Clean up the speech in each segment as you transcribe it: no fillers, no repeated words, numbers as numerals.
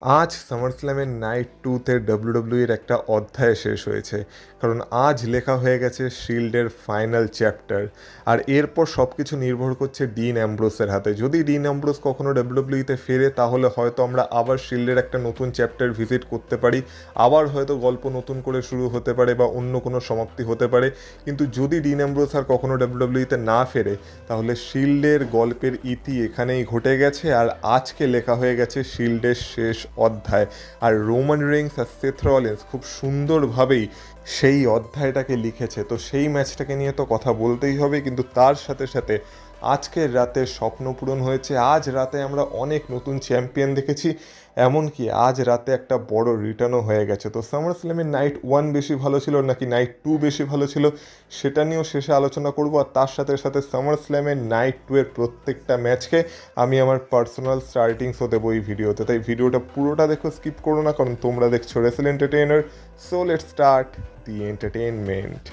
আজ সামারস্ল্যামের নাইট টুতে ডাব্লিউডাব্লিউইর একটা অধ্যায় শেষ হয়েছে, কারণ আজ লেখা হয়ে গেছে শিল্ডের ফাইনাল চ্যাপ্টার। আর এরপর সব কিছু নির্ভর করছে ডিন অ্যাম্ব্রোসের হাতে। যদি ডিন অ্যাম্ব্রোস কখনো ডাব্লিউডাব্লিউইতে ফেরে, তাহলে হয়তো আমরা আবার শিল্ডের একটা নতুন চ্যাপ্টার ভিজিট করতে পারি, আবার হয়তো গল্প নতুন করে শুরু হতে পারে বা অন্য কোনো সমাপ্তি হতে পারে। কিন্তু যদি ডিন অ্যাম্ব্রোস আর কখনো ডাব্লিউডাব্লিউইতে না ফেরে, তাহলে শিল্ডের গল্পের ইতি এখানেই ঘটে গেছে। আর আজকে লেখা হয়ে গেছে শিল্ডের শেষ অধ্যায়। আর রোমান রেইন্স আর সেথ রলিন্স খুব সুন্দরভাবেই সেই অধ্যায়টাকে লিখেছে। তো সেই ম্যাচটাকে নিয়ে তো কথা বলতেই হবে, কিন্তু তার সাথে সাথে আজকের রাতে স্বপ্ন পূরণ হয়েছে। আজ রাতে আমরা অনেক নতুন চ্যাম্পিয়ন দেখেছি, এমনকি আজ রাতে একটা বড় রিটার্নও হয়ে গেছে। তো সামারস্ল্যামের নাইট ওয়ান বেশি ভালো ছিল নাকি নাইট টু বেশি ভালো ছিল, সেটা নিয়েও শেষে আলোচনা করব। আর তার সাথে সাথে সামারস্ল্যামের নাইট টু এর প্রত্যেকটা ম্যাচকে আমি আমার পার্সোনাল স্টার্টিংসও দেবো এই ভিডিওতে। তাই ভিডিওটা পুরোটা দেখো, স্কিপ করো না, কারণ তোমরা দেখছো Rachel entertainer. So let's start the entertainment.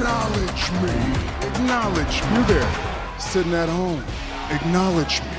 Acknowledge me. Acknowledge me. You there, sitting at home. Acknowledge me.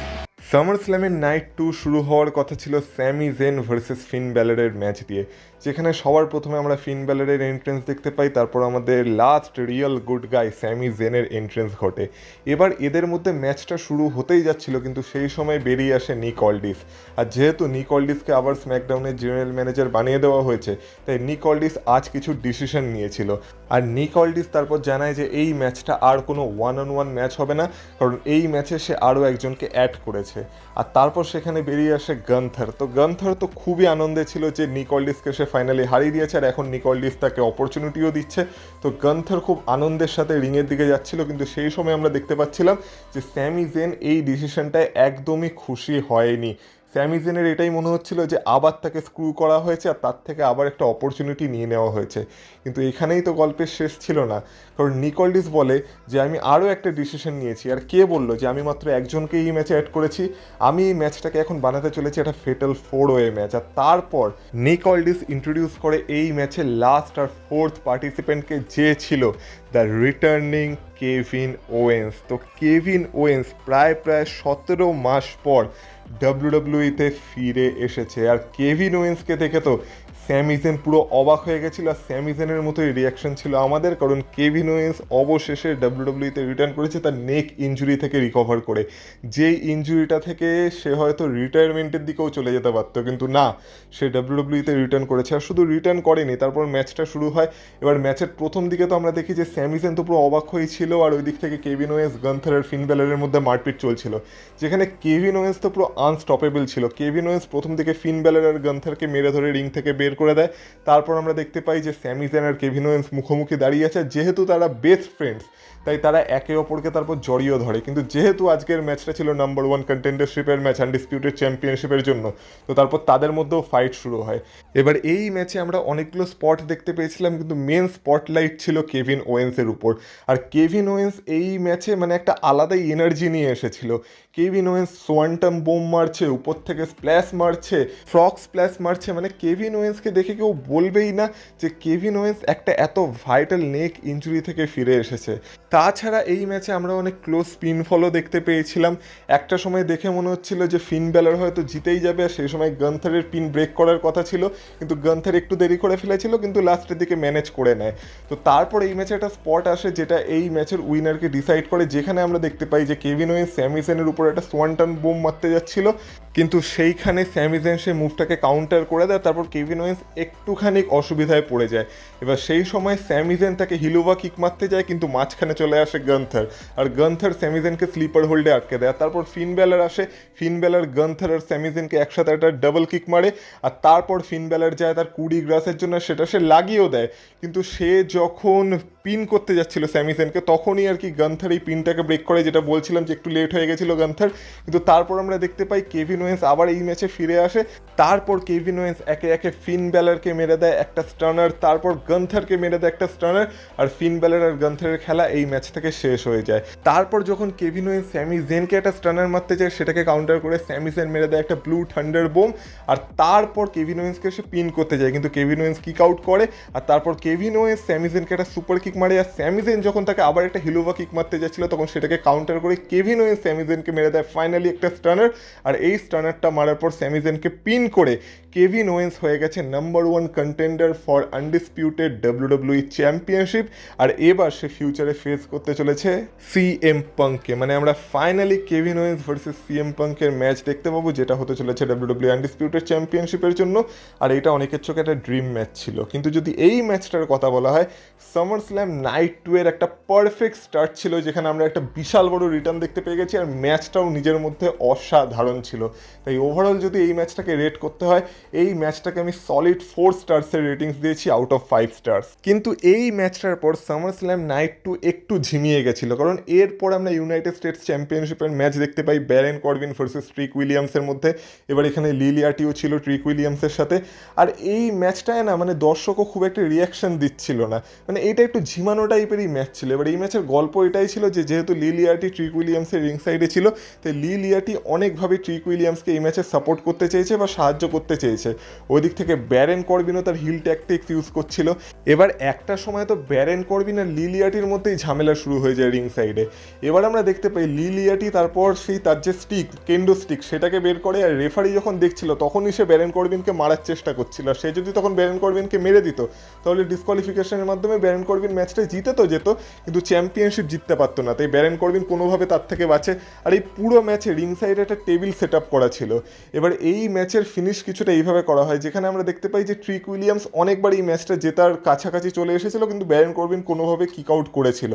সামারস্ল্যামের নাইট টু শুরু হওয়ার কথা ছিল স্যামি জেন ভার্সেস ফিন ব্যালারের ম্যাচ দিয়ে, যেখানে সবার প্রথমে আমরা ফিন ব্যালারের এন্ট্রেন্স দেখতে পাই। তারপর আমাদের last real good guy Sami জেনের এন্ট্রেন্স ঘটে। এবার এদের মধ্যে ম্যাচটা শুরু হতেই যাচ্ছিল, কিন্তু সেই সময় বেরিয়ে আসে নিক অল্ডিস। আর যেহেতু নিক অল্ডিসকে আবার স্ম্যাকডাউনের জেনারেল ম্যানেজার বানিয়ে দেওয়া হয়েছে, তাই নিক অল্ডিস আজ কিছু ডিসিশন নিয়েছিল। আর নিক অল্ডিস তারপর জানায় যে এই ম্যাচটা আর কোনো ওয়ান অন ওয়ান ম্যাচ হবে না, কারণ এই ম্যাচে সে আরও একজনকে অ্যাড করেছে। আর তারপর সেখানে বেরিয়ে আসে গান্থার। তো গান্থার তো খুবই আনন্দে ছিল যে নিক অল্ডিসকে সে ফাইনালি হারিয়ে দিয়েছে, আর এখন নিক অল্ডিস তাকে অপরচুনিটিও দিচ্ছে। তো গান্থার খুব আনন্দের সাথে রিংয়ের দিকে যাচ্ছিল, কিন্তু সেই সময় আমরা দেখতে পাচ্ছিলাম যে স্যামি জেন এই ডিসিশনটায় একদমই খুশি হয়নি। স্যামি জেনের এটাই মনে হচ্ছিল যে আবার তাকে স্ক্রু করা হয়েছে, আর তার থেকে আবার একটা অপরচুনিটি নিয়ে নেওয়া হয়েছে। কিন্তু এখানেই তো গল্পের শেষ ছিল না, কারণ নিক অল্ডিস বলে যে আমি আরও একটা ডিসিশন নিয়েছি। আর কে বললো যে আমি মাত্র একজনকে এই ম্যাচে অ্যাড করেছি? আমি এই ম্যাচটাকে এখন বানাতে চলেছি একটা ফেটাল 4-ওয়ে ম্যাচ। আর তারপর নিক অল্ডিস ইন্ট্রোডিউস করে এই ম্যাচে লাস্ট আর ফোর্থ পার্টিসিপেন্টকে, যে ছিল দ্য রিটার্নিং কেভিন ওয়েন্স। তো কেভিন ওয়েন্স প্রায় 17 মাস পর ডাব্লিউডাব্লিউইতে ফিরে এসেছে। আর কেভিন ওয়েন্সকে দেখে তো স্যামিজেন পুরো অবাক হয়ে গেছিল। আর স্যামিজেনের মতোই রিয়াকশন ছিল আমাদের, কারণ কেভিন ওয়েন্স অবশেষে ডাব্লিউডাব্লিউইতে রিটার্ন করেছে তার নেক ইঞ্জুরি থেকে রিকভার করে। যেই ইঞ্জুরিটা থেকে সে হয়তো রিটায়ারমেন্টের দিকেও চলে যেতে পারতো, কিন্তু না, সে ডাব্লিউডাব্লিউইতে রিটার্ন করেছে। আর শুধু রিটার্ন করেনি, তারপর ম্যাচটা শুরু হয়। এবার ম্যাচের প্রথম দিকে তো আমরা দেখি যে স্যামিজেন তো পুরো অবাক হয়েছিল, আর ওই দিক থেকে কেভিন ওয়েন্স, গান্থার আর ফিন ব্যালারের মধ্যে মারপিট চলছিল, যেখানে কেভিন ওয়েন্স তো পুরো আনস্টপেবল ছিল। কেভিন ওয়েন্স প্রথম দিকে ফিন ব্যালার আর গান্থারকে মেরে ধরে রিং থেকে বের করে দেয়। তারপর আমরা দেখতে পাই যে স্যামি জেন আর কেভিন ওয়েন্স মুখোমুখি দাঁড়িয়ে আছে। যেহেতু তারা বেস্ট ফ্রেন্ডস, তাই তারা একে অপরকে তারপর জড়িয়ে ধরে। কিন্তু যেহেতু আজকের ম্যাচটা ছিল নাম্বার ওয়ান কন্টেন্ডারশিপের ম্যাচ, আনডিসপিউটেড চ্যাম্পিয়নশিপের জন্য, তো তারপর তাদের মধ্যেও ফাইট শুরু হয়। এবার এই ম্যাচে আমরা অনেকগুলো স্পট দেখতে পেয়েছিলাম, কিন্তু মেন স্পটলাইট ছিল কেভিন ওয়েন্সের উপর। আর কেভিন ওয়েন্স এই ম্যাচে মানে একটা আলাদাই এনার্জি নিয়ে এসেছিল। কেভিন ওয়েন্স সোয়ান্টাম বোম মারছে, উপর থেকে স্প্ল্যাশ মারছে, ফ্রক স্প্ল্যাশ মারছে। মানে কেভিন ওয়েন্সকে দেখে কেউ বলবেই না যে কেভিন ওয়েন্স একটা এত ভাইটাল নেক ইঞ্জুরি থেকে ফিরে এসেছে। তাছাড়া এই ম্যাচে আমরা অনেক ক্লোজ স্পিন ফলও দেখতে পেয়েছিলাম। একটা সময় দেখে মনে হচ্ছিল যে ফিন ব্যালার হয়তো জিতেই যাবে, আর সেই সময় গান্থারের পিন ব্রেক করার কথা ছিল, কিন্তু গান্থার একটু দেরি করে ফেলেছিল, কিন্তু লাস্টের দিকে ম্যানেজ করে নেয়। তো তারপর এই ম্যাচে একটা স্পট আসে যেটা এই ম্যাচের উইনারকে ডিসাইড করে, যেখানে আমরা দেখতে পাই যে কেভিন ওয়েন্স স্যামিসেনের উপর একটা সোয়ান্টন বোম মারতে যাচ্ছিল, কিন্তু সেইখানে স্যামিজেন সেই মুভটাকে কাউন্টার করে দেয়। তারপর কেভিন ওয়েন্স একটুখানি অসুবিধায় পড়ে যায়। এবার সেই সময় স্যামিজেন তাকে হিলুভা কিক মারতে যায়, কিন্তু মাঝখানে চলে আসে গান্থার, আর গান্থার স্যামিজেনকে স্লিপার হোল্ডে আটকে দেয়। তারপর ফিন ব্যালার আসে, ফিন ব্যালার গান্থার আর স্যামিজেনকে একসাথে একটা ডাবল কিক মারে। আর তারপর ফিন ব্যালার যায় তার কুডি গ্রাসের জন্য, সেটা সে লাগিয়েও দেয়। কিন্তু সে যখন পিন করতে যাচ্ছিল স্যামিজেনকে, তখনই আর কি গান্থার এই পিনটাকে ব্রেক করে, যেটা বলছিলাম যে একটু লেট হয়ে গেছিল গান্থার। কিন্তু তারপর আমরা দেখতে পাই কেভিন ওয়েন্স আবার এই ম্যাচে ফিরে আসে। তারপর কেভিন ওয়েন্স একে একে ফিন ব্যালারকে মেরে দেয় একটা স্টার্নার, তারপর গান্থারকে মেরে দেয় একটা স্টার্নার, আর ফিন ব্যালার আর গান্থারের খেলা এই ম্যাচ থেকে শেষ হয়ে যায়। তারপর যখন কেভিন ওয়েন্স স্যামি জেনকে একটা স্টার্নার মারতে যায়, সেটাকে কাউন্টার করে স্যামি জেন মেরে দেয় একটা ব্লু থান্ডার বোম। আর তারপর কেভিন ওয়েন্সকে সে পিন করতে যায়, কিন্তু কেভিন ওয়েন্স কিক আউট করে। আর তারপর কেভিন ওয়েন্স স্যামি জেনকে একটা সুপার কিক কিক মারে, আর স্যামি জেন যখন তাকে আবার একটা হিলোভা কিক মারতে যাচ্ছিল তখন সেটাকে কাউন্টার করে কেভিন ওয়েন্স স্যামি জেনকে মেরে দেয় ফাইনালি একটা স্টানার। আর এই স্টানারটা মারার পর স্যামি জেনকে পিন করে কেভিন ওয়েন্স হয়ে গেছে number 1 contender for undisputed WWE championship. আর এবার সে ফিউচারে ফেস করতে চলেছে সিএম পাঙ্ককে। মানে আমরা finally Kevin Owens versus CM পাঙ্কের ম্যাচ দেখতে পাবো, যেটা হতে চলেছে WWE আনডিসপিউটেড চ্যাম্পিয়নশিপের জন্য। আর এটা অনেকের চোখে একটা ড্রিম ম্যাচ ছিল। কিন্তু যদি এই ম্যাচটার কথা বলা হয়, সামার স্ল্যাম নাইট 2 এর একটা পারফেক্ট স্টার্ট ছিল, যেখানে আমরা একটা বিশাল বড় রিটার্ন দেখতে পেয়ে গেছি, আর ম্যাচটাও নিজের মধ্যে অসাধারণ ছিল। তাই ওভারঅল যদি এই ম্যাচটাকে রেট করতে হয়, এই ম্যাচটাকে আমি সলিড 4 স্টার্সের রেটিংস দিয়েছি আউট অফ 5 স্টার্স। কিন্তু এই ম্যাচটার পর সামার স্ল্যাম নাইট 2 একটু ঝিমিয়ে গেছিলো, কারণ এরপর আমরা ইউনাইটেড স্টেটস চ্যাম্পিয়নশিপের ম্যাচ দেখতে পাই ব্যারেন করবিন ভার্সেস ট্রিক উইলিয়ামসের মধ্যে। এবার এখানে লিলিয়াটিও ছিল ট্রিক উইলিয়ামসের সাথে। আর এই ম্যাচটায় না মানে দর্শকও খুব একটা রিয়াকশন দিচ্ছিল না, মানে এটা একটু ঝিমানো টাইপেরই ম্যাচ ছিল। এবার এই ম্যাচের গল্প এটাই ছিল যে যেহেতু লিলিয়াটি ট্রিক উইলিয়ামসের রিং সাইডে ছিল, তাই লিলিয়াটি অনেকভাবে ট্রিক উইলিয়ামসকে এই ম্যাচে সাপোর্ট করতে চেয়েছে বা সাহায্য করতে চেয়েছে। ওই দিক থেকে ব্যারেন করবিনও তার হিল ট্যাকটিক্স ইউজ করছিল। এবার একটা সময় তো ব্যারেন করবিন আর লিলিয়াটির মধ্যেই ঝামেলা শুরু হয়ে যায় রিং সাইডে। এবার আমরা দেখতে পাই লিলিয়াটি তারপর সেই তার যে স্টিক কেন্ডো স্টিক সেটাকে বের করে, আর রেফারি যখন দেখছিল তখনই সে ব্যারেন করবিনকে মারার চেষ্টা করছিল। আর সে যদি তখন ব্যারেন করবিনকে মেরে দিত তাহলে ডিসকোয়ালিফিকেশনের মাধ্যমে ব্যারেন করবিন ম্যাচটা জিতে তো যেত, কিন্তু চ্যাম্পিয়নশিপ জিততে পারতো না। তাই ব্যারেন করবিন কোনোভাবে তার থেকে বাঁচে। আর এই পুরো ম্যাচে রিং সাইডে একটা টেবিল সেট আপ করা ছিল। এবার এই ম্যাচের ফিনিশ কিছুটা এইভাবে করা হয়, যেখানে আমরা দেখতে পাই যে ট্রিক উইলিয়ামস অনেকবার এই ম্যাচটা জেতার কাছাকাছি চলে এসেছিল, কিন্তু ব্যারেন করবিন কোনোভাবে কিক আউট করেছিল।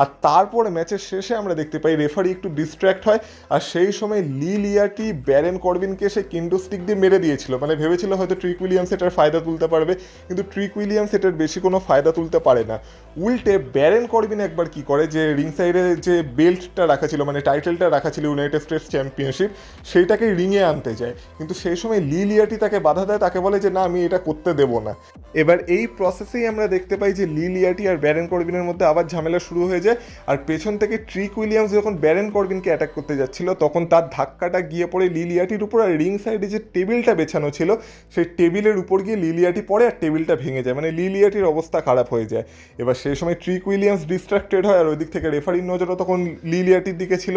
আর তারপরে ম্যাচের শেষে আমরা দেখতে পাই রেফারি একটু ডিস্ট্র্যাক্ট হয়, আর সেই সময় লিলিয়াটি ব্যারেন করবিনকে সে কিন্ডো স্টিক দিয়ে মেরে দিয়েছিল। মানে ভেবেছিল হয়তো ট্রিক উইলিয়ামস এটার ফায়দা তুলতে পারবে, কিন্তু ট্রিক উইলিয়ামস এটার বেশি কোনো ফায়দা তুলতে পারে না। উল্টে ব্যারেন করবিন একবার কি করে, যে রিং সাইডে যে বেল্টটা রাখা ছিল মানে টাইটেলটা রাখা ছিল ইউনাইটেড স্টেটস চ্যাম্পিয়নশিপ, সেইটাকে রিংয়ে আনতে যায়। কিন্তু সেই সময় লিলিয়াটি তাকে বাধা দেয়, তাকে বলে যে না আমি এটা করতে দেবো না। এবার এই প্রসেসেই আমরা দেখতে পাই যে লিলিয়াটি আর ব্যারেন করবিনের মধ্যে আবার ঝামেলা শুরু হয়ে যায়। আর পেছন থেকে ট্রিক উইলিয়ামস যখন ব্যারেন করবিনকে অ্যাটাক করতে যাচ্ছিল তখন তার ধাক্কাটা গিয়ে পড়ে লিলিয়াটির উপর, আর রিং সাইডে যে টেবিলটা বেছানো ছিল সেই টেবিলের উপর গিয়ে লিলিয়াটি পড়ে আর টেবিলটা ভেঙে যায়। মানে লিলিয়াটির অবস্থা খারাপ হয়ে যায়। এবার সেই সময় ট্রিক উইলিয়ামস ডিস্ট্রাক্টেড হয়, আর ওই দিক থেকে রেফারির নজরও তখন লিলিয়াটির দিকে ছিল।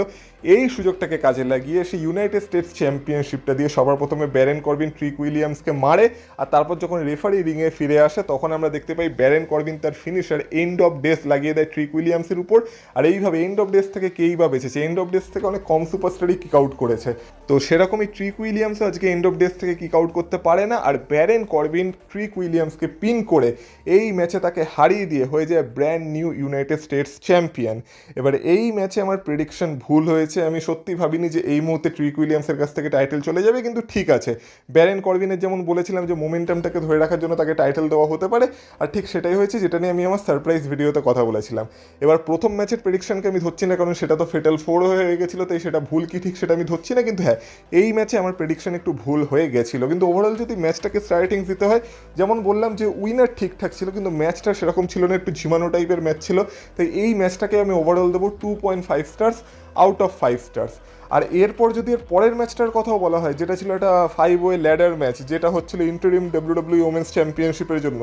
এই সুযোগটাকে কাজে লাগিয়ে সে ইউনাইটেড স্টেটস চ্যাম্পিয়নশিপটা দিয়ে সবার প্রথমে ব্যারেন করবিন ট্রিক উইলিয়ামসকে মারে। আর তারপর যখন রেফারি রিংয়ে ফিরে আসে তখন আমরা দেখতে পাই ব্যারেন করবিন তার ফিনিশার এন্ড অফ ডেস লাগিয়ে দেয় ট্রিক উইলিয়ামসের উপর। আর এইভাবে এন্ড অফ ডেস থেকে কেই বা বেঁচেছে, এন্ড অফ ডেস থেকে অনেক কম সুপারস্টারই কিক আউট করেছে। তো সেরকমই ট্রিক উইলিয়ামসও আজকে এন্ড অফ ডেস থেকে কিক আউট করতে পারে না, আর ব্যারেন করবিন ট্রিক উইলিয়ামসকে পিন করে এই ম্যাচে তাকে হারিয়ে দিয়ে হয়ে যায় brand new United states champion. এবার এই ম্যাচে আমার প্রেডিকশন ভুল হয়েছে। আমি সত্যি ভাবিনি যে এই মুহূর্তে ট্রিক উইলিয়ামসের কাছ থেকে টাইটেল চলে যাবে, কিন্তু ঠিক আছে, ব্যারেন করবিনের যেমন বলেছিলাম যে মোমেন্টামটাকে ধরে রাখার জন্য তাকে টাইটেল দেওয়া হতে পারে, আর ঠিক সেটাই হয়েছে, যেটা নিয়ে আমি আমার সারপ্রাইজ ভিডিওতে কথা বলেছিলাম। এবার প্রথম ম্যাচের প্রেডিকশনকে আমি ধরছি না, কারণ সেটা তো ফেটাল 4 হয়ে গেছিলো, তাই সেটা ভুল কি ঠিক সেটা আমি ধরছি না। কিন্তু হ্যাঁ, এই ম্যাচে আমার প্রেডিকশন একটু ভুল হয়ে গেছিলো। কিন্তু ওভারঅল যদি ম্যাচটাকে স্টার্টিং দিতে হয়, যেমন বললাম যে উইনার ঠিকঠাক ছিল, কিন্তু ম্যাচটা সেরকম ছিল না, একটু ঝিমানো টাইপের ম্যাচ ছিল। তাই এই ম্যাচটাকে আমি ওভারঅল দেবো 2.5 স্টার্স আউট অফ 5 স্টার্স। আর এরপর যদি এর পরের ম্যাচটার কথাও বলা হয়, যেটা ছিল একটা 5-ওয়ে ল্যাডার ম্যাচ, যেটা হচ্ছিল ইন্টারিম WWE ওমেন্স চ্যাম্পিয়নশিপের জন্য,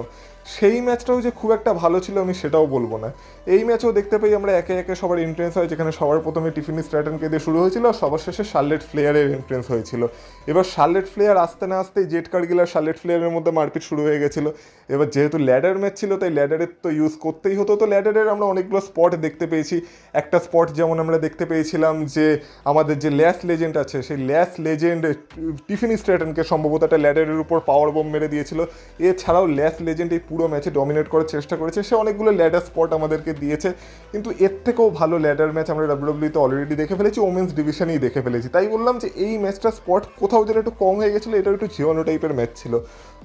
সেই ম্যাচটাও যে খুব একটা ভালো ছিল আমি সেটাও বলবো না। এই ম্যাচও দেখতে পাই আমরা একে একে সবার এন্ট্রেন্স হয়, যেখানে সবার প্রথমে টিফিনি স্ট্র্যাটনকে দিয়ে শুরু হয়েছিল, আর সবার শেষে শার্লেট ফ্লেয়ারের এন্ট্রেন্স হয়েছিল। এবার শার্লেট ফ্লেয়ার আসতে না আসতেই জেট কারগিল আর শার্লেট ফ্লেয়ারের মধ্যে মারপিট শুরু হয়ে গেছিলো। এবার যেহেতু ল্যাডার ম্যাচ ছিল তাই ল্যাডারের তো ইউজ করতেই হতো। তো ল্যাডারের আমরা অনেকগুলো স্পট দেখতে পেয়েছি। একটা স্পট যেমন আমরা দেখতে পেয়েছিলাম যে আমাদের যে ল্যাস লেজেন্ড আছে, সেই ল্যাস লেজেন্ড টিফিনি স্ট্র্যাটনকে সম্ভবত একটা ল্যাডারের উপর পাওয়ার বম মেরে দিয়েছিল। এছাড়াও ল্যাস লেজেন্ড এই পুরো ম্যাচে ডমিনেট করার চেষ্টা করেছে, সে অনেকগুলো ল্যাডার স্পট আমাদেরকে দিয়েছে। কিন্তু এর থেকেও ভালো ল্যাডার ম্যাচ আমরা ডাব্লিউডাব্লিউতে অলরেডি দেখে ফেলেছি, ওমেন্স ডিভিশনেই দেখে ফেলেছি। তাই বললাম যে এই ম্যাচটা স্পট কোথাও যেন একটু কম হয়ে গেছিলো, এটা একটু ঝিওনো টাইপের ম্যাচ ছিল।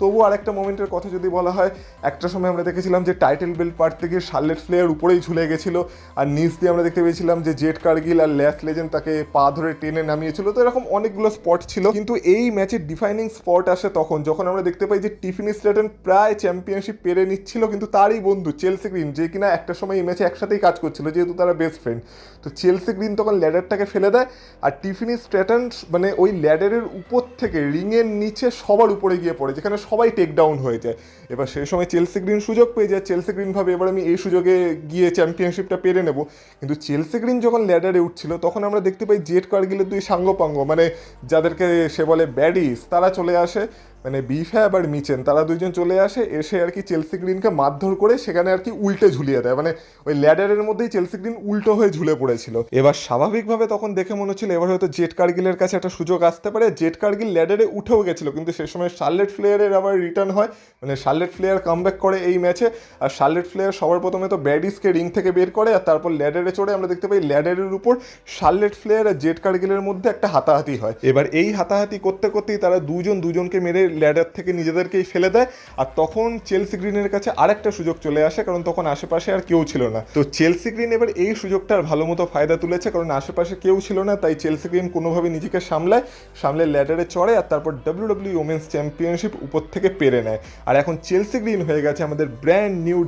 তবু আরেকটা মোমেন্টের কথা যদি বলা হয়, একটা সময় আমরা দেখেছিলাম যে টাইটেল বেল্ট পারতে গিয়ে শার্লেট ফ্লেয়ার উপরেই ঝুলে গেছিলো, আর নিচ দিয়ে আমরা দেখতে পেয়েছিলাম যে জেট কারগিল আর ল্যাস লেজেন্ড তাকে পা ধরে টেনে নামিয়েছিল। তো এরকম অনেকগুলো স্পট ছিল, কিন্তু এই ম্যাচের ডিফাইনিং স্পট আসে তখন যখন আমরা দেখতে পাই যে টিফিনি স্ট্র্যাটন প্রায় চ্যাম্পিয়নশিপ পেরে নিচ্ছিল, কিন্তু তারই বন্ধু চেলসি গ্রিন, যে কিনা একটা সময় এই ম্যাচে একসাথেই কাজ করছিল যেহেতু তারা বেস্ট ফ্রেন্ড, তো চেলসি গ্রিন তখন ল্যাডারটাকে ফেলে দেয় আর টিফিনি স্ট্র্যাটন মানে ওই ল্যাডারের উপর থেকে রিংয়ের নিচে সবার উপরে গিয়ে পড়ে, যেখানে সবাই টেক ডাউন হয়ে যায়। এবার সেই সময় চেলসি গ্রিন সুযোগ পেয়ে যায়, চেলসি গ্রিন ভাবে এবার আমি এই সুযোগে গিয়ে চ্যাম্পিয়নশিপটা পেরে নেব। কিন্তু চেলসি গ্রিন যখন ল্যাডারে উঠছিল তখন আমরা দেখতে পাই জেড কার্গিলের দুই সাঙ্গপাঙ্গ, মানে যাদেরকে সে বলে ব্যাডিস, তারা চলে আসে, মানে বিফ্যাব আর মিচেন, তারা দুইজন চলে আসে, এসে আর কি চেলসি গ্রিনকে মারধর করে সেখানে আর কি উল্টে ঝুলিয়ে দেয়, মানে ওই ল্যাডারের মধ্যেই চেলসি গ্রিন উল্টো হয়ে ঝুলে পড়েছিল। এবার স্বাভাবিকভাবে তখন দেখে মনে হচ্ছিল এবার হয়তো জেড কার্গিলের কাছে একটা সুযোগ আসতে পারে, জেড কার্গিল ল্যাডারে উঠেও গেছিল, কিন্তু সে সময় শার্লেট ফ্লেয়ারের আবার রিটার্ন হয়, মানে শার্লেট ফ্লেয়ার কামব্যাক করে এই ম্যাচে। আর শার্লেট ফ্লেয়ার সবার প্রথমে তো ব্যাডিসকে রিং থেকে বের করে, আর তারপর ল্যাডারে চড়ে আমরা দেখতে পাই ল্যাডারের উপর শার্লেট ফ্লেয়ার আর জেড কার্গিলের মধ্যে একটা হাতাহাতি হয়। এবার এই হাতাহাতি করতে করতেই তারা দুজনকে মেরে ল্যাডার থেকে নিজেদেরকেই ফেলে দেয়, আর তখন চেলসি গ্রিনের কাছে আরেকটা সুযোগ চলে আসে, কারণ তখন আশেপাশে আর কেউ ছিল না। তো চেলসি গ্রিন এবার এই সুযোগটার ভালো মতো ফায়দা তুলেছে, কারণ আশেপাশে কেউ ছিল না, তাই চেলসি গ্রিন কোনোভাবে নিজেকে সামলে ল্যাডারে চড়ে আর তারপর WWE ওমেন্স চ্যাম্পিয়নশিপ উপর থেকে পেরে নেয়। আর এখন চেলসি গ্রিন হয়ে গেছে আমাদের brand new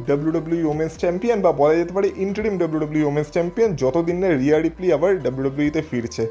WWE women's champion, বা বলা যেতে পারে ইন্টারিম WWE ওমেন্স চ্যাম্পিয়ন, যতদিন না রিয়া রিপ্লি আবার WWE তে ফিরছে।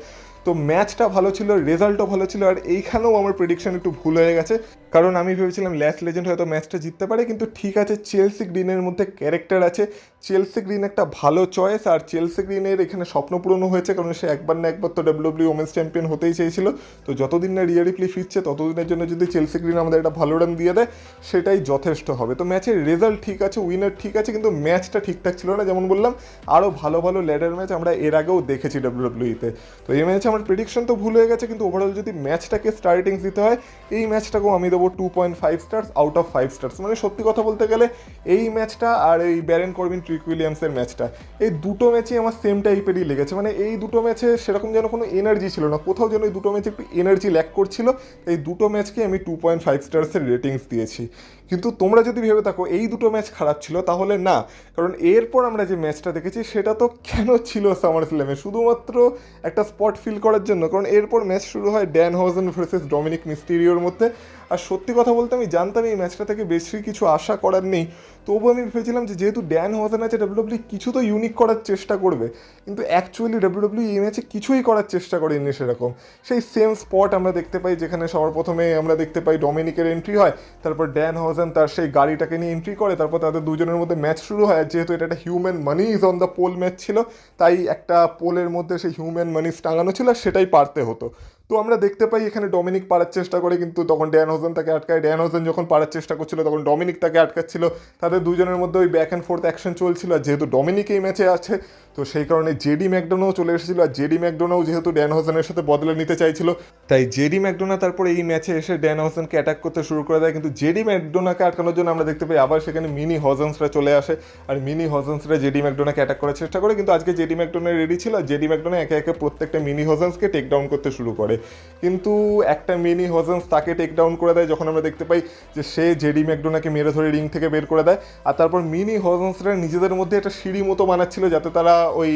তো ম্যাচটা ভালো ছিল, রেজাল্টও ভালো ছিল, আর এইখানেও আমার প্রেডিকশন একটু ভুল হয়ে গেছে, কারণ আমি ভেবেছিলাম ল্যাস লেজেন্ড হয়তো ম্যাচটা জিততে পারে, কিন্তু ঠিক আছে চেলসি গ্রিনের মধ্যে ক্যারেক্টার আছে, চেলসি গ্রিন একটা ভালো চয়েস, আর চেলসি গ্রিনের এখানে স্বপ্ন পূরণও হয়েছে, কারণ সে একবার না একবার তো WWE ওমেন্স চ্যাম্পিয়ন হতেই চেয়েছিল। তো যতদিন না রিয়া রিপ্লি ফিরছে ততদিনের জন্য যদি চেলসি গ্রিন আমাদের একটা ভালো রান দিয়ে দেয় সেটাই যথেষ্ট হবে। তো ম্যাচের রেজাল্ট ঠিক আছে, উইনার ঠিক আছে, কিন্তু ম্যাচটা ঠিকঠাক ছিল না। যেমন বললাম আরও ভালো ভালো ল্যাডার ম্যাচ আমরা এর আগেও দেখেছি WWE-তে। তো এই ম্যাচে আমার প্রেডিকশন তো ভুল হয়ে গেছে, কিন্তু ওভারঅল যদি ম্যাচটাকে স্টার্টিংস দিতে হয় এই ম্যাচটাকেও আমি দেবো 2.5 স্টার্স আউট অফ 5 স্টার্স। মানে সত্যি কথা বলতে গেলে এই ম্যাচটা আর এই ব্যারেন করবিন ট্রিক উইলিয়ামসের ম্যাচটা, এই দুটো ম্যাচই আমার সেম টাইপেরই লেগেছে। মানে এই দুটো ম্যাচে সেরকম যেন কোনো এনার্জি ছিল না, কোথাও যেন এই দুটো ম্যাচে একটু এনার্জি ল্যাক করছিল। এই দুটো ম্যাচকে আমি 2.5 স্টার্সের রেটিংস দিয়েছি। কিন্তু তোমরা যদি ভেবে থাকো এই দুটো ম্যাচ খারাপ ছিল, তাহলে না, কারণ এরপর আমরা যে ম্যাচটা দেখেছি সেটা তো কেন ছিল সামার স্ল্যামে, শুধুমাত্র একটা স্পট ফিল করার জন্য। কারণ এরপর ম্যাচ শুরু হয় ড্যান হজেন ভার্সেস ডমিনিক মিস্টেরিওর মধ্যে। আর সত্যি কথা বলতে আমি জানতাম এই ম্যাচটা থেকে বেশি কিছু আশা করার নেই, তবু আমি ভেবেছিলাম যে যেহেতু ড্যান হজেন আছে WWE কিছু তো ইউনিক করার চেষ্টা করবে, কিন্তু অ্যাকচুয়ালি WWE এই ম্যাচে কিছুই করার চেষ্টা করেনি সেরকম। সেই সেম স্পট আমরা দেখতে পাই যেখানে সবার প্রথমে আমরা দেখতে পাই ডমিনিকের এন্ট্রি হয়, তারপর ড্যান হজেন তার সেই গাড়িটাকে নিয়ে এন্ট্রি করে, তারপর তাদের দুজনের মধ্যে ম্যাচ শুরু হয়। আর যেহেতু এটা একটা human money is on the pole match ছিল, তাই একটা পোলের মধ্যে সেই হিউম্যান মানিস টাঙানো ছিল, সেটাই পারতে হতো। তো আমরা দেখতে পাই এখানে ডমিনিক পারার চেষ্টা করে, কিন্তু তখন ড্যান হজেন তাকে আটকায়। ড্যান হজেন যখন পারার চেষ্টা করছিল তখন ডমিনিক তাকে আটকাচ্ছিল, তাদের দুজনের মধ্যে ওই ব্যাক অ্যান্ড ফোর্থ অ্যাকশন চলছিল। আর যেহেতু ডমিনিক এই ম্যাচে আছে, তো সেই কারণে জেডি ম্যাকডোনাও চলে এসেছিল, আর জেডি ম্যাকডোনাও যেহেতু ড্যান হজেনের সাথে বদলে নিতে চাইছিল, তাই জেডি ম্যাকডোনা তারপরে এই ম্যাচে এসে ড্যান হজেনকে অ্যাটাক করতে শুরু করে দেয়। কিন্তু জেডি ম্যাকডোনাকে আটকানোর জন্য আমরা দেখতে পাই আবার সেখানে মিনি হজেন্সরা চলে আসে, আর মিনি হজেন্সরা জেডি ম্যাকডোনাকে অ্যাটাক করার চেষ্টা করে। কিন্তু আজকে জেডি ম্যাকডোনা রেডি ছিল, আর জেডি ম্যাকডোনা একে একে প্রত্যেকটা মিনি হজেন্সকে টেক ডাউন করতে শুরু করে, কিন্তু একটা মিনি হজেন্স তাকে টেক ডাউন করে দেয়, যখন আমরা দেখতে পাই যে সে জেডি ম্যাকডোনাকে মেরে ধরে রিং থেকে বের করে দেয়। আর তারপর মিনি হজেন্সরা নিজেদের মধ্যে একটা সিঁড়ি মতো বানাচ্ছিল যাতে তারা ওই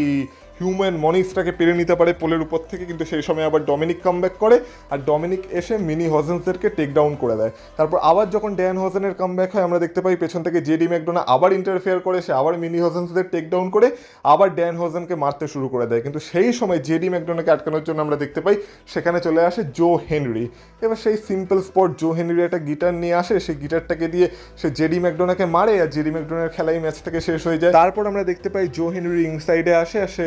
হিউম্যান মনিসটাকে পেরে নিতে পারে পোলের উপর থেকে, কিন্তু সেই সময় আবার ডমিনিক কামব্যাক করে, আর ডমিনিক এসে মিনি হজেন্সদেরকে টেক ডাউন করে দেয়। তারপর আবার যখন ড্যান হজেনের কামব্যাক হয় আমরা দেখতে পাই পেছন থেকে জেডি ম্যাকডোনা আবার ইন্টারফেয়ার করে, সে আবার মিনি হজেন্সদের টেক ডাউন করে আবার ড্যান হজেনকে মারতে শুরু করে দেয়। কিন্তু সেই সময় জেডি ম্যাকডোনাকে আটকানোর জন্য আমরা দেখতে পাই সেখানে চলে আসে জো হেনরি। এবার সেই সিম্পল স্পট, জো হেনরি একটা গিটার নিয়ে আসে, সেই গিটারটাকে দিয়ে সে জেডি ম্যাকডোনাকে মারে, আর জেডি ম্যাকডোনার খেলাই ম্যাচ থেকে শেষ হয়ে যায়। তারপর আমরা দেখতে পাই জো হেনরি ইনসাইডে আসে, আর সে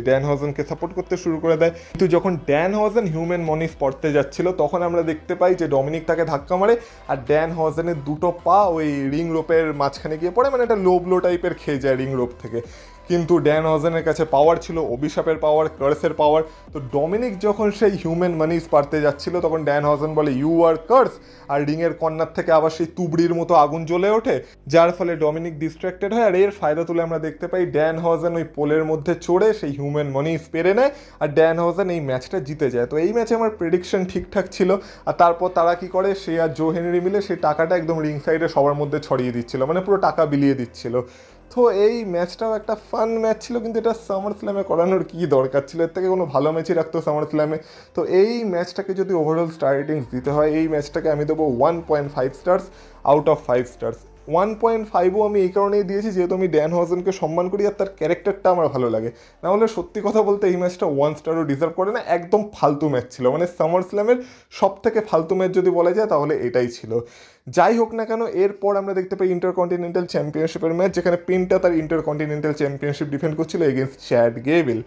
ড্যান হজেনকে সাপোর্ট করতে শুরু করে দেয়। কিন্তু যখন ড্যান হজেন হিউম্যান মনিস পড়তে যাচ্ছিল তখন আমরা দেখতে পাই যে ডমিনিক তাকে ধাক্কা মারে, আর ড্যান হজেনের দুটো পা ওই রিং রোপের মাঝখানে গিয়ে পড়ে, মানে একটা লো ব্লো টাইপের খেয়ে যায় রিং রোপ থেকে। কিন্তু ড্যান হজেনের কাছে পাওয়ার ছিল, অভিশাপের পাওয়ার, কার্সের পাওয়ার। তো ডমিনিক যখন সেই হিউম্যান মানিস পারতে যাচ্ছিল তখন ড্যান হজেন বলে ইউ আর কার্স, আর রিংয়ের কর্নার থেকে আবার সেই তুবড়ির মতো আগুন জ্বলে ওঠে, যার ফলে ডমিনিক ডিস্ট্র্যাক্টেড হয়। আর এর ফায়দা তুলে আমরা দেখতে পাই ড্যান হজেন ওই পোলের মধ্যে চড়ে সেই হিউম্যান মানিস পেরে নেয়, আর ড্যান হজেন এই ম্যাচটা জিতে যায়। তো এই ম্যাচে আমার প্রেডিকশন ঠিকঠাক ছিল। আর তারপর তারা কি করে, সে আর জো হেনরি মিলে সেই টাকাটা একদম রিং সাইডে সবার মধ্যে ছড়িয়ে দিচ্ছিল, মানে পুরো টাকা বিলিয়ে দিচ্ছিল। তো এই ম্যাচটাও একটা ফান ম্যাচ ছিল, কিন্তু এটা সামার স্ল্যামে করানোর কী দরকার ছিল, এর থেকে কোনো ভালো ম্যাচই রাখতো সামার স্ল্যামে। তো এই ম্যাচটাকে যদি ওভারঅল স্টার রেটিংস দিতে হয়, এই ম্যাচটাকে আমি দেবো 1.5 স্টার্স আউট অফ 5 স্টার্স। 1.5ও আমি এই কারণেই দিয়েছি যেহেতু আমি ড্যান হজনকে সম্মান করি আর তার ক্যারেক্টারটা আমার ভালো লাগে। না হলে সত্যি কথা বলতে এই ম্যাচটা 1 স্টারও ডিজার্ভ করে না, একদম ফালতু ম্যাচ ছিল, মানে সামার স্ল্যামের সব থেকে ফালতু ম্যাচ যদি বলা যায় তাহলে এটাই ছিল। যাই হোক না কেন, এরপর আমরা দেখতে পাই ইন্টারকন্টিনেন্টাল চ্যাম্পিয়নশিপের ম্যাচ, যেখানে পেন্টা তার ইন্টারকন্টিনেন্টাল চ্যাম্পিয়নশিপ ডিফেন্ড করছিল এগেনস্ট চ্যাড গেবিল।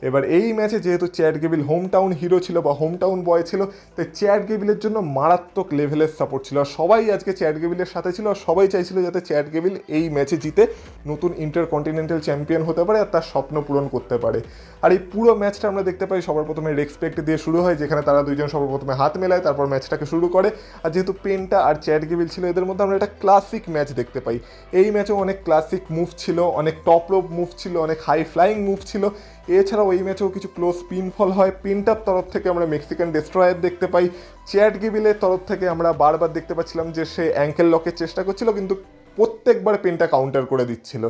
এবার এই ম্যাচে যেহেতু চ্যাড গেবিল হোম টাউন হিরো ছিল বা হোম টাউন বয় ছিল, তাই চ্যাড গেবিলের জন্য মারাত্মক লেভেলের সাপোর্ট ছিল, আর সবাই আজকে চ্যাড গেবিলের সাথে ছিল, আর সবাই চাইছিল যাতে চ্যাড গেবিল এই ম্যাচে জিতে নতুন ইন্টারকন্টিনেন্টাল চ্যাম্পিয়ন হতে পারে আর তার স্বপ্ন পূরণ করতে পারে। আর এই পুরো ম্যাচটা আমরা দেখতে পাই সবার প্রথমে রেসপেক্ট দিয়ে শুরু হয়, যেখানে তারা দুইজন সবার প্রথমে হাত মেলায়, তারপর ম্যাচটাকে শুরু করে। আর যেহেতু পেন্টা আর চ্যাড গেবিল ছিল, এদের মধ্যে আমরা একটা ক্লাসিক ম্যাচ দেখতে পাই। এই ম্যাচেও অনেক ক্লাসিক মুভ ছিল, অনেক টপ রোপ মুভ ছিল, অনেক হাই ফ্লাইং মুভ ছিল। এছাড়াও এই ম্যাচেও কিছু ক্লোজ পিনফল হয়। পেন্টার তরফ থেকে আমরা মেক্সিকান ডেস্ট্রয়ার দেখতে পাই, চ্যাড গেবিলের তরফ থেকে আমরা বারবার দেখতে পাচ্ছিলাম যে সে অ্যাঙ্কেল লকের চেষ্টা করছিল, কিন্তু প্রত্যেকবার পেনটা কাউন্টার করে দিচ্ছিল।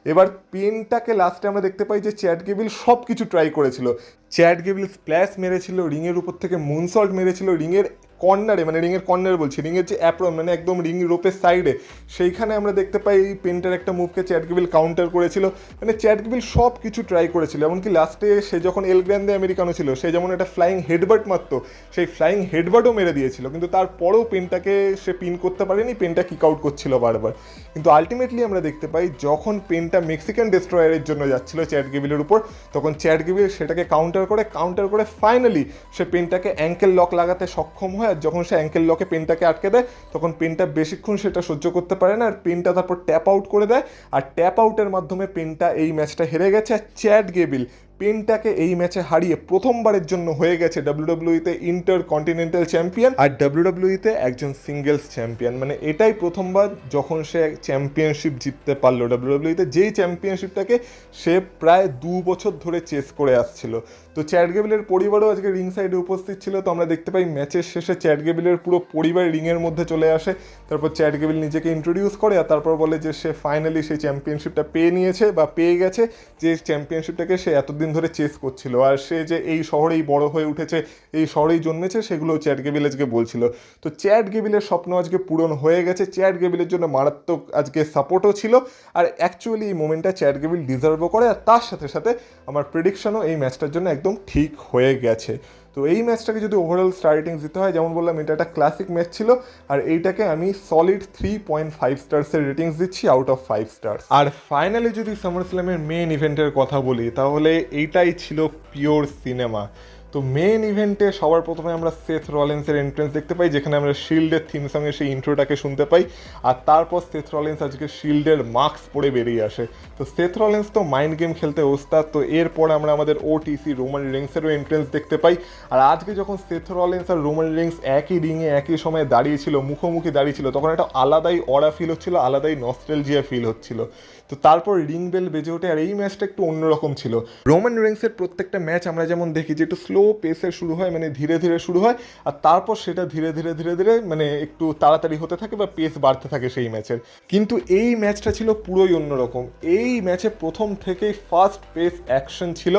এবার পেনটাকে লাস্টে আমরা দেখতে পাই যে চ্যাড গেবিল সব কিছু ট্রাই করেছিল। চ্যাড গেবিল স্প্ল্যাশ মেরেছিল, রিংয়ের উপর থেকে মুনসল্ট মেরেছিল, রিংয়ের কর্নারে, মানে রিংয়ের কর্নার বলছি, রিংয়ের যে অ্যাপ্রন মানে একদম রিং রোপের সাইডে, সেইখানে আমরা দেখতে পাই এই পেন্টার একটা মুভকে চ্যাড গেবিল কাউন্টার করেছিল। মানে চ্যাড গেবিল সব কিছু ট্রাই করেছিল, এমনকি লাস্টে সে যখন এল গ্র্যান্ডে আমেরিকানো ছিল, সে যেমন একটা ফ্লাইং হেডবার্ট মারতো, সেই ফ্লাইং হেডবার্টও মেরে দিয়েছিল, কিন্তু তারপরেও পেনটাকে সে পিন করতে পারেনি, পেনটা কিক আউট করছিল বারবার। কিন্তু আলটিমেটলি আমরা দেখতে পাই যখন পেনটা মেক্সিকান ডেস্ট্রয়ারের জন্য যাচ্ছিল চ্যাড গেবিলের উপর, তখন চ্যাড গেবিল সেটাকে কাউন্টার করে ফাইনালি সে পেনটাকে অ্যাঙ্কেল লক লাগাতে সক্ষম হয়। আর যখন সে অ্যাঙ্কেল লকে পেনটাকে আটকে দেয়, তখন পেনটা বেশিক্ষণ সেটা সহ্য করতে পারে না, আর পেনটা তারপর ট্যাপ আউট করে দেয়, আর ট্যাপ আউটের মাধ্যমে পেনটা এই ম্যাচটা হেরে গেছে। আর চ্যাড গেবিল পেনটাকে এই ম্যাচে হারিয়ে প্রথমবারের জন্য হয়ে গেছে ডাব্লিউডাব্লিউইতে ইন্টারকন্টিনেন্টাল চ্যাম্পিয়ন আর ডাব্লিউডাব্লিউইতে একজন সিঙ্গেলস চ্যাম্পিয়ন। মানে এটাই প্রথমবার যখন সে চ্যাম্পিয়নশিপ জিততে পারলো ডাব্লিউডাব্লিউইতে, যেই চ্যাম্পিয়নশিপটাকে সে প্রায় 2 বছর ধরে চেস করে আসছিল। তো চ্যাড গেবিলের পরিবারও আজকে রিং সাইডে উপস্থিত ছিল। তো আমরা দেখতে পাই ম্যাচের শেষে চ্যাড গেবিলের পুরো পরিবার রিংয়ের মধ্যে চলে আসে, তারপর চ্যাড গেবিল নিজেকে ইন্ট্রোডিউস করে, আর তারপর বলে যে সে ফাইনালি সেই চ্যাম্পিয়নশিপটা পেয়ে নিয়েছে বা পেয়ে গেছে, যে চ্যাম্পিয়নশিপটাকে সে এতদিন ধরে চেস করছিল। আর সে যে এই শহরেই বড় হয়ে উঠেছে, এই শহরেই জন্মেছে, সেগুলো চ্যাড গেবিল আজকে বলছিল। তো চ্যাড গেবিলের স্বপ্ন আজকে পূরণ হয়ে গেছে, চ্যাড গেবিলের জন্য মারাত্মক আজকে সাপোর্টও ছিল, আর অ্যাকচুয়ালি এই মোমেন্টটা চ্যাড গেবিল ডিজার্ভও করে। আর তার সাথে সাথে আমার প্রেডিকশনও এই ম্যাচটার জন্য একদম ঠিক হয়ে গেছে। তো এই ম্যাচটাকে যদি ওভারঅল স্টার রেটিংস দিতে হয়, যেমন বললাম এটা একটা ক্লাসিক ম্যাচ ছিল, আর এইটাকে আমি সলিড 3.5 স্টার্সের রেটিংস দিচ্ছি আউট অফ 5 স্টার্স। আর ফাইনালি যদি সামার স্ল্যামের মেন ইভেন্টের কথা বলি, তাহলে এইটাই ছিল পিওর সিনেমা। তো মেন ইভেন্টে সবার প্রথমে আমরা সেথ রলিন্সের এন্ট্রেন্স দেখতে পাই, যেখানে আমরা শিল্ডের থিম সঙ্গে সেই ইন্ট্রোটাকে শুনতে পাই, আর তারপর সেথ রলিন্স আজকে শিল্ডের মাস্ক পরে বেরিয়ে আসে। তো সেথ রলিন্স তো মাইন্ড গেম খেলতে ওস্তাদ। তো এরপর আমরা আমাদের ওটিসি রোমান রিংসেরও এন্ট্রেন্স দেখতে পাই। আর আজকে যখন সেথ রলিন্স আর রোমান রিংস একই রিংয়ে একই সময়ে দাঁড়িয়েছিল, মুখোমুখি দাঁড়িয়েছিল, তখন একটা আলাদাই অরা ফিল হচ্ছিল, আলাদাই নস্টালজিয়া ফিল হচ্ছিল। তো তারপর রিং বেল বেজে ওঠে, আর এই ম্যাচটা একটু অন্যরকম ছিল। রোমান রিংসের প্রত্যেকটা ম্যাচ আমরা যেমন দেখি যে একটু স্লো পেসে শুরু হয়, মানে ধীরে ধীরে শুরু হয়, আর তারপর সেটা ধীরে ধীরে ধীরে ধীরে মানে একটু তাড়াতাড়ি হতে থাকে বা পেস বাড়তে থাকে সেই ম্যাচের। কিন্তু এই ম্যাচটা ছিল পুরোই অন্যরকম। এই ম্যাচে প্রথম থেকেই ফাস্ট পেস অ্যাকশন ছিল,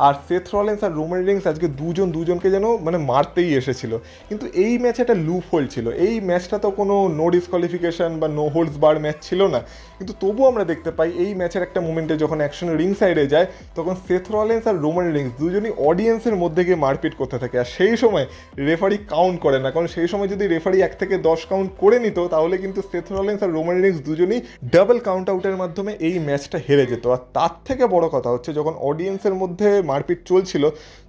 আর সেথ রলিন্স আর রোমান রিংস আজকে দুজনকে যেন মানে মারতেই এসেছিল। কিন্তু এই ম্যাচে একটা লুপ হোল ছিল, এই ম্যাচটা তো কোনো নো ডিসকোয়ালিফিকেশন বা নো হোল্ডস বার ম্যাচ ছিল না, কিন্তু তবুও আমরা দেখতে পাই এই ম্যাচের একটা মোমেন্টে যখন অ্যাকশন রিং সাইডে যায়, তখন সেথ রলিন্স আর রোমান রিংস দুজনই অডিয়েন্সের মধ্যে গিয়ে মারপিট করতে থাকে। আর সেই সময় রেফারি কাউন্ট করে না, কারণ সেই সময় যদি রেফারি 1 থেকে 10 কাউন্ট করে নিত, তাহলে কিন্তু সেথ রলিন্স আর রোমান রিংস দুজনই ডাবল কাউন্ট আউটের মাধ্যমে এই ম্যাচটা হেরে যেত। আর তার থেকে বড় কথা হচ্ছে, যখন অডিয়েন্সের মধ্যে মারপিট চলছিল,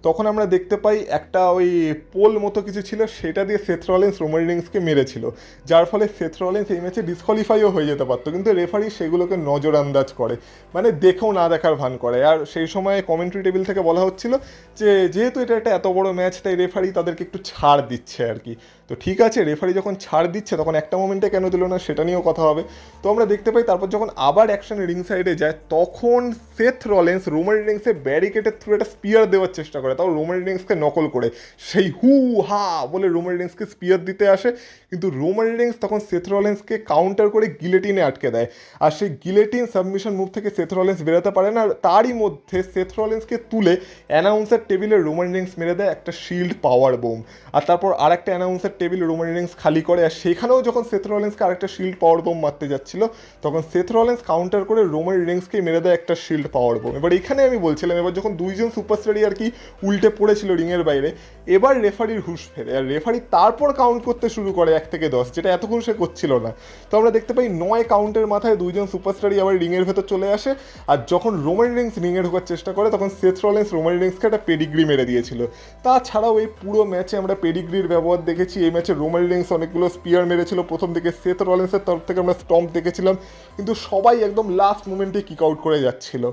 তখন আমরা দেখতে পাই একটা ওই পোল মতো কিছু ছিল, সেটা দিয়ে সেথ রলিন্স রোমান রিংসকে মেরেছিল, যার ফলে সেথ রলিন্স এই ম্যাচে ডিসকোয়ালিফাইও হয়ে যেতে পারতো, কিন্তু রেফারি সেগুলোকে নজরআন্দাজ করে, মানে দেখেও না দেখার ভান করে। আর সেই সময় কমেন্ট্রি টেবিল থেকে বলা হচ্ছিল যে যেহেতু এটা একটা এত বড় ম্যাচ, তাই রেফারি তাদেরকে একটু ছাড় দিচ্ছে আর কি। তো ঠিক আছে, রেফারি যখন ছাড় দিচ্ছে, তখন একটা মোমেন্টে কেন দিল না সেটা নিয়েও কথা হবে। তো আমরা দেখতে পাই তারপর যখন আবার অ্যাকশন রিং সাইডে যায়, তখন সেথ রলিন্স রোমান রিংসে ব্যারিকেডের থ্রু একটা স্পিয়ার দেওয়ার চেষ্টা করে। করে, তাও রোমান রিংসকে নকল করে, সেই হু হা বলে রোমান রিংসকে স্পিয়ার দিতে আসে, কিন্তু রোমান রিংস তখন সেথ রলিন্সকে কাউন্টার করে গিলেটিনে আটকে দেয়, আর সেই গিলেটিন সাবমিশন মুভ থেকে সেথ রলিন্স বেরোতে পারে না, আর তারই মধ্যে সেথ রলিন্সকে তুলে অ্যানাউন্সার টেবিলে রোমান রিংস মেরে দেয় একটা শিল্ড পাওয়ার বোম, আর তারপর আরেকটা অ্যানাউন্সার টেবিল রোমান রিংস খালি করে, আর সেখানেও যখন সেথ রলিন্সকে আরেকটা শিল্ড পাওয়ার বোম মারতে যাচ্ছিল তখন সেথ রলিন্স কাউন্টার করে রোমান রিংসকে মেরে দেয় একটা শিল্ড পাওয়ার বোম। এবার এখানে আমি বলছিলাম, এবার যখন দুইজন সুপারস্টারই আর কি উল্টে পড়েছিল রিংয়ের বাইরে, এবার রেফারির হুঁশ ফেরে, আর রেফারি তারপর কাউন্ট করতে শুরু করে 1 থেকে 10, যেটা এতক্ষণ সে করছিল না। তো আমরা দেখতে পাই 9 কাউন্টের মাথায় দুইজন সুপারস্টারই আবার রিংয়ের ভেতর চলে আসে, আর যখন রোমান রিংস রিংয়ে ঢোকার চেষ্টা করে তখন সেথ রলিন্স রোমান রিংসকে একটা পেডিগ্রি মেরে দিয়েছিল। তাছাড়াও এই পুরো ম্যাচে আমরা পেডিগ্রির ব্যবহার দেখেছি। এই ম্যাচে রোমান রিংস অনেকগুলো স্পিয়ার মেরেছিল প্রথম দিকে, সেথ রলিন্সের তরফ থেকে আমরা স্টম্প দেখেছিলাম, কিন্তু সবাই একদম লাস্ট মোমেন্টে কিক আউট করে যাচ্ছিল।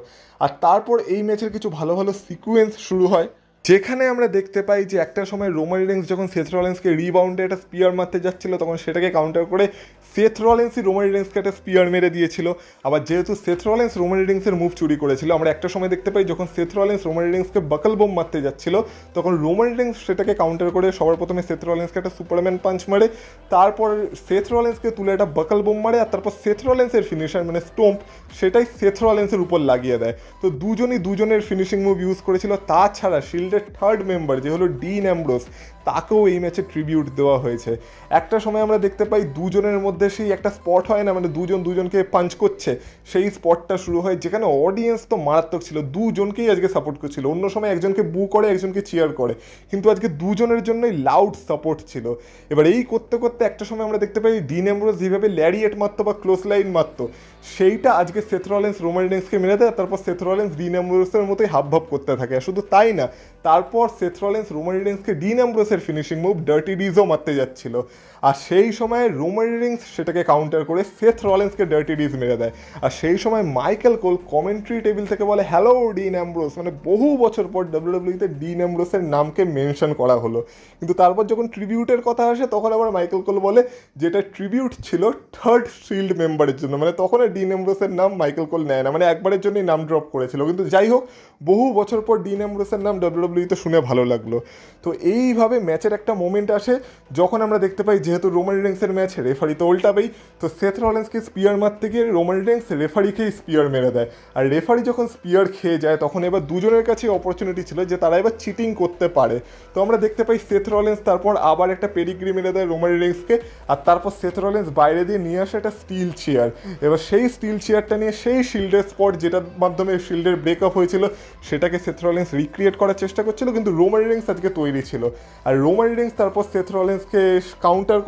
আর তারপর এই ম্যাচের কিছু ভালো ভালো সিকুয়েন্স শুরু হয়, যেখানে আমরা দেখতে পাই যে একটা সময় রোমান রিংস যখন সেথ রলিন্সকে রিবাউন্ডে একটা স্পিয়ার মারতে যাচ্ছিল তখন সেটাকে কাউন্টার করে সেথ রলিন্সই রোমান রিংসকে একটা স্পিয়ার মেরে দিয়েছিল। আবার যেহেতু সেথ রলিন্স রোমান রিংসের মুভ চুরি করেছিল, আমরা একটা সময় দেখতে পাই যখন সেথ রলিন্স রোমান রিংসকে বাকল বোম মারতে যাচ্ছিল তখন রোমান রিংস সেটাকে কাউন্টার করে সবার প্রথমে সেথ রলিন্সকে একটা সুপারম্যান পাঞ্চ মারে, তারপর সেথ রলিন্সকে তুলে একটা বাকল বোম মারে, আর তারপর সেথ রলিন্সের ফিনিশার মানে স্টোম্প সেটাই সেথ রলিন্সের উপর লাগিয়ে দেয়। তো দুজনই দুজনের ফিনিশিং মুভ ইউজ করেছিল। তাছাড়া শিল্ডের থার্ড মেম্বার যে হলো ডিন অ্যাম্ব্রোস, তাকেও এই ম্যাচে ট্রিবিউট দেওয়া হয়েছে। একটা সময় আমরা দেখতে পাই দুজনের মধ্যে সেই একটা স্পট হয় না, মানে দুজন দুজনকে পাঞ্চ করছে, সেই স্পটটা শুরু হয়, যেখানে অডিয়েন্স তো মারাত্মক ছিল, দুজনকেই আজকে সাপোর্ট করছিল। অন্য সময় একজনকে বু করে একজনকে চিয়ার করে, কিন্তু আজকে দুজনের জন্যই লাউড সাপোর্ট ছিল। এবার এই করতে করতে একটা সময় আমরা দেখতে পাই ডিন অ্যাম্ব্রোস যেভাবে ল্যারিয়েট মারতো বা ক্লোজ লাইন মারতো, সেইটা আজকে সেথ রলিন্স রোমান রিংসকে মেরে দেয়, তারপর সেথ রলিন্স ডিন অ্যাম্ব্রোসের মতোই হাবভাব করতে থাকে। আর শুধু তাই না, তারপর সেথ রলিন্স রোমান রিংসকে ডিন অ্যাম্ব্রোসের ফিনিশিং মুভ ডার্টি ডিজও মারতে যাচ্ছিল, আর সেই সময় রোমান রিংস সেটাকে কাউন্টার করে সেথ রলিন্সকে ডার্টি ডিজ মেরে দেয়। আর সেই সময় মাইকেল কোল কমেন্ট্রি টেবিল থেকে বলে হ্যালো ডিন অ্যাম্ব্রোস, মানে বহু বছর পর ডাব্লিউডাব্লিউতে ডিন অ্যাম্ব্রোসের নামকে মেনশন করা হলো। কিন্তু তারপর যখন ট্রিবিউটের কথা আসে তখন আবার মাইকেল কোল বলে যেটা ট্রিবিউট ছিল থার্ড শিল্ড মেম্বারের জন্য, মানে তখন আর ডিন অ্যাম্ব্রোসের নাম মাইকেল কোল নেয় না, মানে একবারের জন্যই নাম ড্রপ করেছিল। কিন্তু যাই হোক, বহু বছর পর ডিন অ্যাম্ব্রোসের নাম ডাব্লিউডাব্লিউতে শুনে ভালো লাগলো। তো এইভাবে ম্যাচের একটা মোমেন্ট আসে যখন আমরা দেখতে পাই যেহেতু রোমান রিংসের ম্যাচ, রেফারি তো উল্টাবেই, তো সেথ রলিন্সকে স্পিয়ার মারতে গিয়ে রোমান রিংস রেফারিকেই স্পিয়ার মেরে দেয়। আর রেফারি যখন স্পিয়ার খেয়ে যায় তখন এবার দুজনের কাছে অপরচুনিটি ছিল যে তারা এবার চিটিং করতে পারে। তো আমরা দেখতে পাই সেথ রলিন্স তারপর আবার একটা পেডিগ্রি মেরে দেয় রোমান রিংসকে, আর তারপর সেথ রলিন্স বাইরে দিয়ে নিয়ে আসে একটা স্টিল চেয়ার। এবার সেই স্টিল চেয়ারটা নিয়ে সেই শিল্ডের স্পট যেটার মাধ্যমে শিল্ডের ব্রেকআপ হয়েছিল সেটাকে সেথ রলিন্স রিক্রিয়েট করার চেষ্টা করছিল, কিন্তু রোমান রিংস আজকে তৈরি ছিল। আর রোমান রিংস তারপর সেথ রলিন্সকে কাউন্টার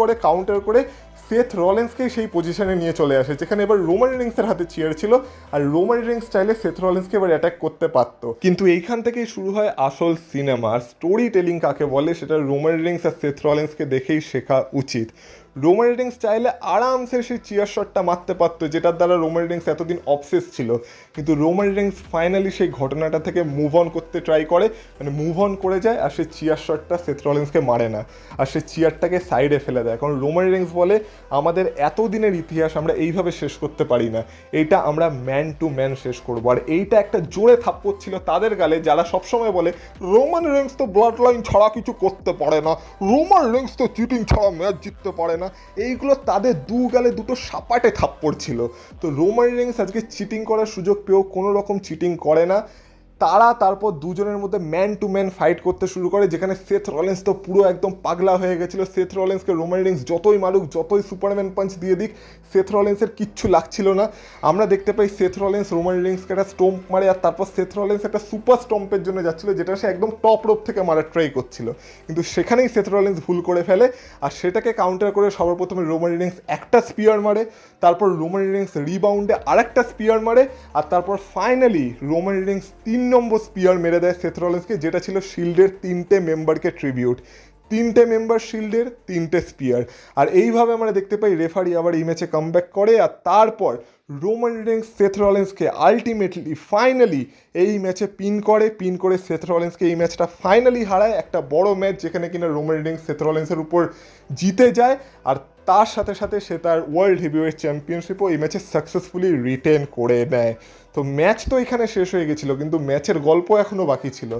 করে সেথ রলিন্সকেই সেই পজিশনে নিয়ে চলে আসে, যেখানে এবার রোমান রিংসের হাতে চেয়ার ছিল, আর রোমান রিংস চাইলে সেথ রলিন্সকে এবার অ্যাটাক করতে পারতো। কিন্তু এইখান থেকেই শুরু হয় আসল সিনেমা। আর স্টোরি টেলিং কাকে বলে সেটা রোমান রিংস আর সেথ রলিন্সকে দেখেই শেখা উচিত। রোমান রিংস চাইলে আরামসে সেই চিয়ার শটটা মারতে পারতো, যেটার দ্বারা রোমান রিংস এতদিন অবসেস ছিল, কিন্তু রোমান রিংস ফাইনালি সেই ঘটনাটা থেকে মুভ অন করতে ট্রাই করে, মানে মুভ অন করে যায়, আর সেই চিয়ার শটটা সেথ রলিন্সকে মারে না, আর সেই চেয়ারটাকে সাইডে ফেলে দেয়। কারণ রোমান রিংস বলে আমাদের এতদিনের ইতিহাস আমরা এইভাবে শেষ করতে পারি না, এইটা আমরা ম্যান টু ম্যান শেষ করবো। আর এইটা একটা জোরে থাপ্পড় ছিল তাদের গালে যারা সবসময় বলে রোমান রিংস তো ব্লাড লাইন ছাড়া কিছু করতে পারে না, রোমান রিংস তো চিটিং ছাড়া ম্যাচ জিততে পারে না। এইগুলো তাদের দু গালে দুটো সাপাটে থাপ্পড় ছিল। তো রোমান রিংস আজকে চিটিং করার সুযোগ পেয়েও কোনো রকম চিটিং করে না। তারা তারপর দুজনের মধ্যে ম্যান টু ম্যান ফাইট করতে শুরু করে, যেখানে সেথ রলিন্স তো পুরো একদম পাগলা হয়ে গেছিলো। সেথ রলিন্সকে রোমান রিংস যতই মারুক, যতই সুপারম্যান পাঞ্চ দিয়ে দিক, সেথ রলিন্সের কিচ্ছু লাগছিল না। আমরা দেখতে পাই সেথ রলিন্স রোমান রিংসকে একটা স্টোম্প মারে, আর তারপর সেথ রলিন্স একটা সুপার স্টম্পের জন্য যাচ্ছিলো, যেটা সে একদম টপ রোপ থেকে মারার ট্রাই করছিল, কিন্তু সেখানেই সেথ রলিন্স ভুল করে ফেলে, আর সেটাকে কাউন্টার করে সর্বপ্রথমে রোমান রিংস একটা স্পিয়ার মারে, তারপর রোমান রিংস রিবাউন্ডে আরেকটা স্পিয়ার মারে, আর তারপর ফাইনালি রোমান রিংস 3 নম্বর স্পিয়ার মেরে দেয় সেথ রলিন্সকে, যেটা ছিল শিল্ডের 3টে মেম্বারকে ট্রিবিউট। 3টে মেম্বার শিল্ডের 3টে স্পিয়ার। আর এইভাবে আমরা দেখতে পাই রেফারি আবার এই ম্যাচে কামব্যাক করে, আর তারপর রোমান রেন্স সেথ রলিন্সকে আলটিমেটলি ফাইনালি এই ম্যাচে পিন করে সেথ রলিন্সকে এই ম্যাচটা ফাইনালি হারায়। একটা বড় ম্যাচ যেখানে কিনা রোমান রেন্স সেথ রলিন্সের উপর জিতে যায়, আর তার সাথে সাথে সে তার ওয়ার্ল্ড হেভিওয়েট চ্যাম্পিয়নশিপও এই ম্যাচে সাকসেসফুলি রিটেন করে নেয়। তো ম্যাচ তো এখানে শেষ হয়ে গেছিলো, কিন্তু ম্যাচের গল্প এখনও বাকি ছিল।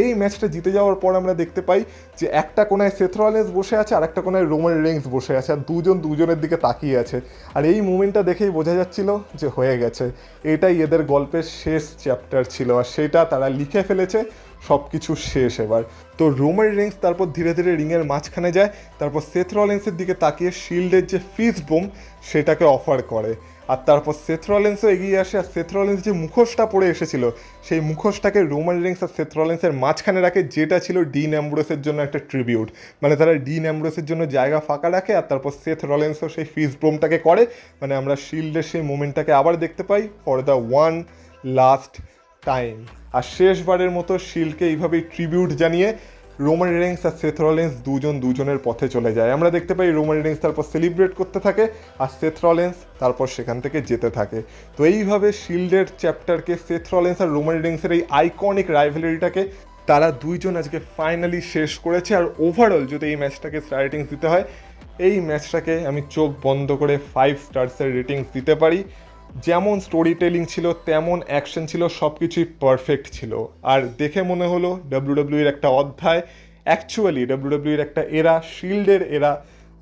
এই ম্যাচটা জিতে যাওয়ার পর আমরা দেখতে পাই যে একটা কোনায় সেথ রলিন্স বসে আছে আর একটা কোনায় রোমান রেন্স বসে আছে, আর দুজনের দিকে তাকিয়ে আছে। আর এই মুভমেন্টটা দেখেই বোঝা যাচ্ছিল যে হয়ে গেছে, এটাই এদের গল্পের শেষ চ্যাপ্টার ছিল, আর সেটা তারা লিখে ফেলেছে, সব কিছু শেষ এবার। তো রোমান রেন্স তারপর ধীরে ধীরে রিংয়ের মাঝখানে যায়, তারপর সেথ রলিন্সের দিকে তাকিয়ে শিল্ডের যে ফিস্ট বোম সেটাকে অফার করে, আর তারপর সেথ রলিন্সও এগিয়ে আসে, আর সেথ রলিন্স যে মুখোশটা পরে এসেছিল সেই মুখোশটাকে রোমান রেন্স আর সেথ রলিন্সের মাঝখানে রাখে, যেটা ছিল ডিন অ্যাম্ব্রোসের জন্য একটা ট্রিবিউট। মানে তারা ডিন অ্যাম্ব্রোসের জন্য জায়গা ফাঁকা রাখে, আর তারপর সেথ রলিন্সও সেই ফিস্ট বোমটাকে করে। মানে আমরা শিল্ডের সেই মোমেন্টটাকে আবার দেখতে পাই for the one last time. আর শেষবারের মতো শিল্ডকে এইভাবেই ট্রিবিউট জানিয়ে রোমান রেন্স আর সেথ রলিন্স দুজনের পথে চলে যায়। আমরা দেখতে পাই রোমান রেন্স তারপর সেলিব্রেট করতে থাকে, আর সেথ রলিন্স তারপর সেখান থেকে যেতে থাকে। তো এইভাবে শিল্ডের চ্যাপ্টারকে, সেথ রলিন্স আর রোমান রেন্সের এই আইকনিক রাইভেলারিটাকে তারা দুইজন আজকে ফাইনালি শেষ করেছে। আর ওভারঅল যদি এই ম্যাচটাকে স্টার রেটিংস দিতে হয়, এই ম্যাচটাকে আমি চোখ বন্ধ করে 5 স্টার্সের রেটিংস দিতে পারি। যেমন স্টোরি টেলিং ছিল, তেমন অ্যাকশন ছিল, সব কিছুই পারফেক্ট ছিল। আর দেখে মনে হলো ডাব্লিউডাব্লিউর একটা অধ্যায়, অ্যাকচুয়ালি ডাব্লিউডাব্লিউর একটা এরা, শিল্ডের এরা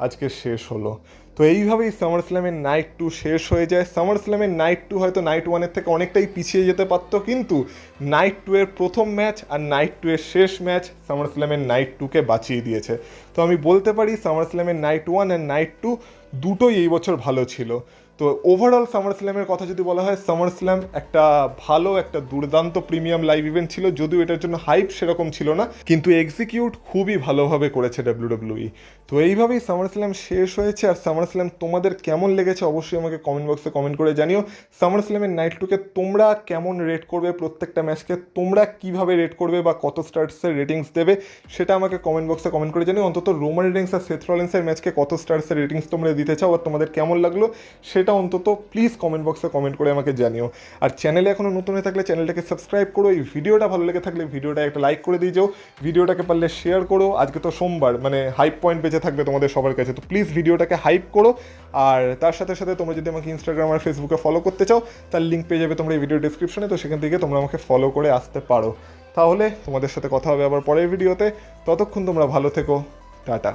আজকে শেষ হলো। তো এইভাবেই সামার স্ল্যামের নাইট 2 শেষ হয়ে যায়। সামার স্ল্যামের নাইট 2 হয়তো নাইট 1-এর থেকে অনেকটাই পিছিয়ে যেতে পারতো, কিন্তু নাইট 2 এর প্রথম ম্যাচ আর নাইট 2 এর শেষ ম্যাচ সামার স্ল্যামের নাইট 2কে বাঁচিয়ে দিয়েছে। তো আমি বলতে পারি সামার স্ল্যামের নাইট 1 আর নাইট 2 দুটোই এই বছর ভালো ছিল। তো ওভারঅল সামার স্ল্যামের কথা যদি বলা হয়, সামার স্ল্যাম একটা ভালো, একটা দুর্দান্ত প্রিমিয়াম লাইভ ইভেন্ট ছিল, যদিও এটার জন্য হাইপ সেরকম ছিল না, কিন্তু এক্সিকিউট খুবই ভালোভাবে করেছে ডাব্লিউডাব্লিউই। তো এইভাবেই সামার স্ল্যাম শেষ হয়েছে। আর সামার স্ল্যাম তোমাদের কেমন লেগেছে অবশ্যই আমাকে কমেন্ট বক্সে কমেন্ট করে জানিও। সামার স্ল্যামের নাইট 2কে তোমরা কেমন রেট করবে, প্রত্যেকটা ম্যাচকে তোমরা কিভাবে রেট করবে বা কত স্টার্সের রেটিংস দেবে সেটা আমাকে কমেন্ট বক্সে কমেন্ট করে জানিও। অন্তত রোমান রেন্স আর সেথ রলিন্সের ম্যাচকে কত স্টার্সের রেটিংস তোমরা দিতে চাও আর তোমাদের কেমন লাগলো সেটা অন্তত প্লিজ কমেন্ট বক্সে কমেন্ট করে আমাকে জানিও। আর চ্যানেলে এখনও নতুন হয়ে থাকলে চ্যানেলটাকে সাবস্ক্রাইব করো। এই ভিডিওটা ভালো লেগে থাকলে ভিডিওটা একটা লাইক করে দিয়ে যাও, ভিডিওটাকে পারলে শেয়ার করো। আজকে তো সোমবার, মানে হাইপ পয়েন্ট বেঁচে থাকবে তোমাদের সবার কাছে, তো প্লিজ ভিডিওটাকে হাইপ করো। আর তার সাথে সাথে তোমরা যদি আমাকে ইনস্টাগ্রাম আর ফেসবুকে ফলো করতে চাও, তার লিঙ্ক পেয়ে যাবে তোমরা এই ভিডিও ডিসক্রিপশনে, তো সেখান থেকে তোমরা আমাকে ফলো করে আসতে পারো। তাহলে তোমাদের সাথে কথা হবে আবার পরের ভিডিওতে, ততক্ষণ তোমরা ভালো থেকো, টাটা।